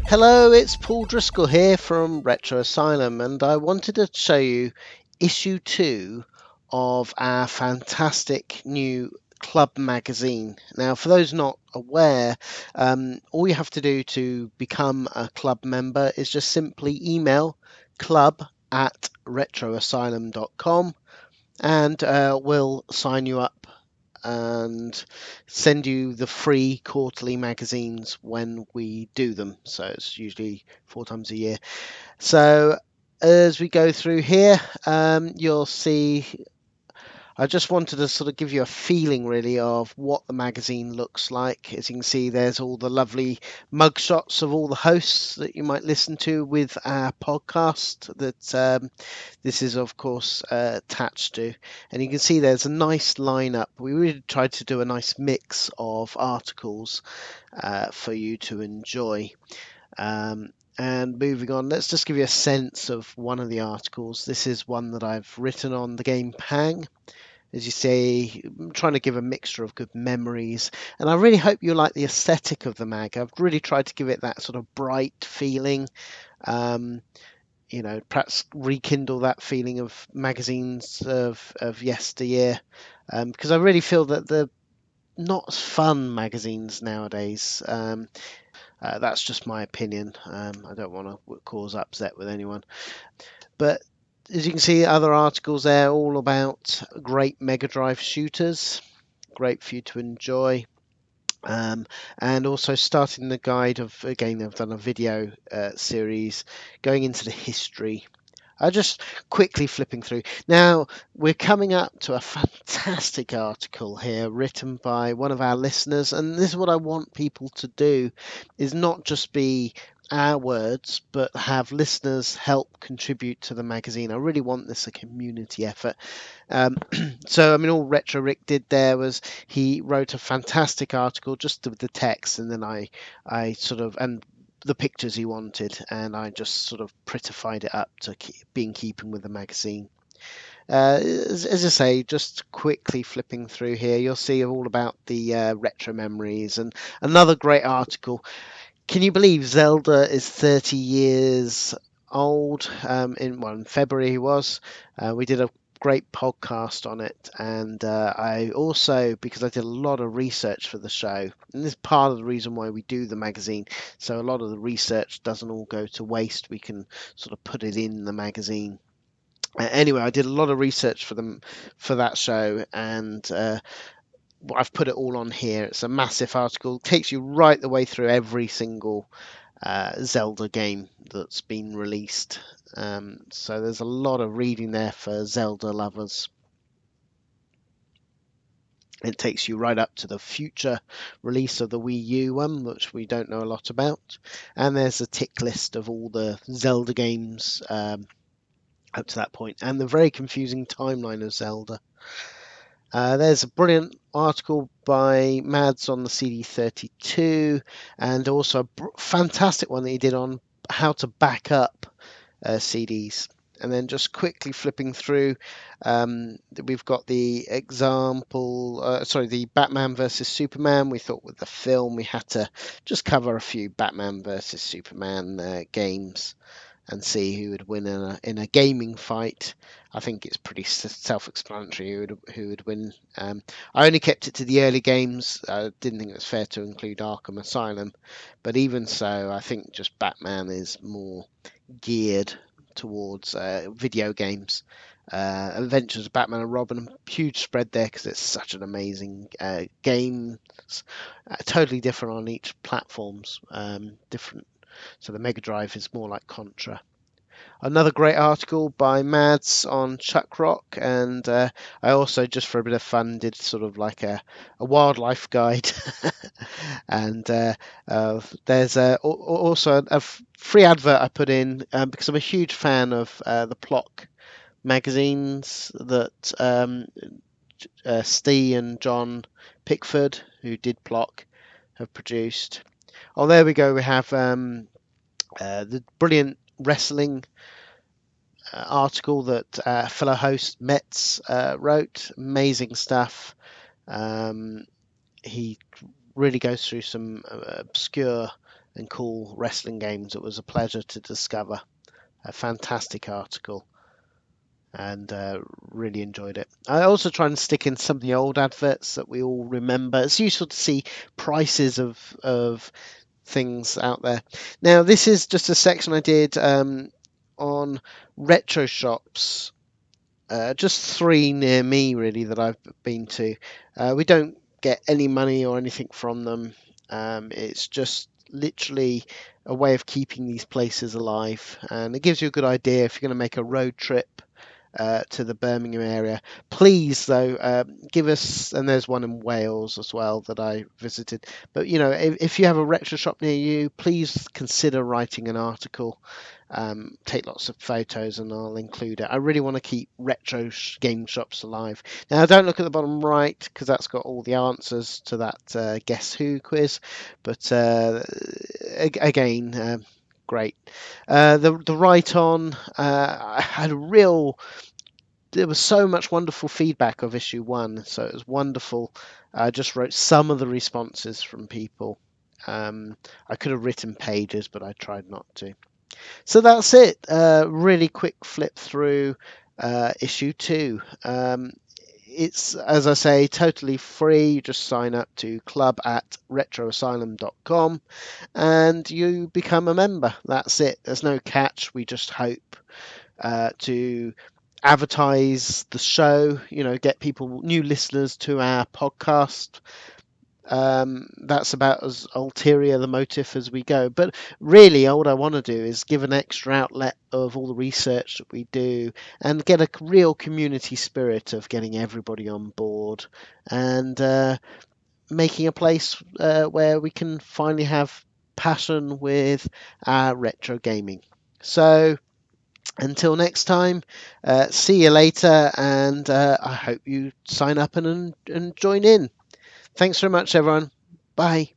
Hello, it's Paul Driscoll here from Retro Asylum, and I wanted to show you issue 2 of our fantastic new club magazine. Now, for those not aware, all you have to do to become a club member is just simply email club@retroasylum.com and we'll sign you up and send you the free quarterly magazines when we do them. So it's usually 4 times a year. So as we go through here, you'll see I just wanted to sort of give you a feeling really of what the magazine looks like. As you can see, there's all the lovely mugshots of all the hosts that you might listen to with our podcast that this is of course attached to. And you can see there's a nice lineup. We really tried to do a nice mix of articles for you to enjoy. And moving on, let's just give you a sense of one of the articles. This is one that I've written on the game Pang. As you say, I'm trying to give a mixture of good memories, and I really hope you like the aesthetic of the mag. I've really tried to give it that sort of bright feeling, perhaps rekindle that feeling of magazines of yesteryear, because I really feel that they're not as fun magazines nowadays. That's just my opinion. I don't want to cause upset with anyone, but as you can see, other articles there all about great Mega Drive shooters, great for you to enjoy. And also starting the guide of, again, I've done a video series going into the history. Just quickly flipping through. Now, we're coming up to a fantastic article here written by one of our listeners, and this is what I want people to do, is not just be our words, but have listeners help contribute to the magazine. I really want this a community effort. So, I mean, all Retro Rick did there was he wrote a fantastic article just with the text, and then I sort of, and the pictures he wanted, and I just sort of prettified it up to be in keeping with the magazine. As I say, just quickly flipping through here, you'll see all about the retro memories and another great article. Can you believe Zelda is 30 years old? In February he was. We did a great podcast on it, and I also, because I did a lot of research for the show, and this is part of the reason why we do the magazine, so a lot of the research doesn't all go to waste. We can sort of put it in the magazine. Anyway, I did a lot of research for that show, and I've put it all on here. It's a massive article, it takes you right the way through every single Zelda game that's been released. So there's a lot of reading there for Zelda lovers. It takes you right up to the future release of the Wii U one, which we don't know a lot about. And there's a tick list of all the Zelda games up to that point, and the very confusing timeline of Zelda. There's a brilliant article by Mads on the CD32, and also a fantastic one that he did on how to back up CDs. And then just quickly flipping through, we've got the the Batman versus Superman. We thought with the film we had to just cover a few Batman versus Superman games and see who would win in a gaming fight. I think it's pretty self-explanatory who would win. I only kept it to the early games. I didn't think it was fair to include Arkham Asylum, but even so, I think just Batman is more geared towards video games. Adventures of Batman and Robin, huge spread there because it's such an amazing game. Totally different on each platforms. Different. So the Mega Drive is more like Contra. Another great article by Mads on Chuck Rock, and I also, just for a bit of fun, did sort of like a wildlife guide. And there's also a free advert I put in because I'm a huge fan of the Plock magazines that Steve and John Pickford, who did Plock, have produced. Oh, there we go. We have the brilliant wrestling article that fellow host Metz wrote. Amazing stuff. He really goes through some obscure and cool wrestling games. It was a pleasure to discover. A fantastic article, and really enjoyed it. I also try and stick in some of the old adverts that we all remember. It's useful to see prices of things out there. Now, this is just a section I did on retro shops. Just three near me, really, that I've been to. We don't get any money or anything from them. It's just literally a way of keeping these places alive, and it gives you a good idea if you're going to make a road trip to the Birmingham area. Please, though, give us, and there's one in Wales as well that I visited. But if you have a retro shop near you, please consider writing an article. Take lots of photos, and I'll include it. I really want to keep retro game shops alive. Now, don't look at the bottom right because that's got all the answers to that Guess Who quiz. But again, great. The write on, I had a real. There was so much wonderful feedback of issue one, so it was wonderful. I just wrote some of the responses from people. I could have written pages, but I tried not to. So that's it. Really quick flip through issue two. It's, as I say, totally free. You just sign up to club@retroasylum.com and you become a member. That's it. There's no catch. We just hope to advertise the show, get people, new listeners to our podcast. That's about as ulterior the motive as we go. But really, all I want to do is give an extra outlet of all the research that we do and get a real community spirit of getting everybody on board and making a place where we can finally have passion with our retro gaming. So until next time, see you later, and I hope you sign up and join in. Thanks very much, everyone. Bye.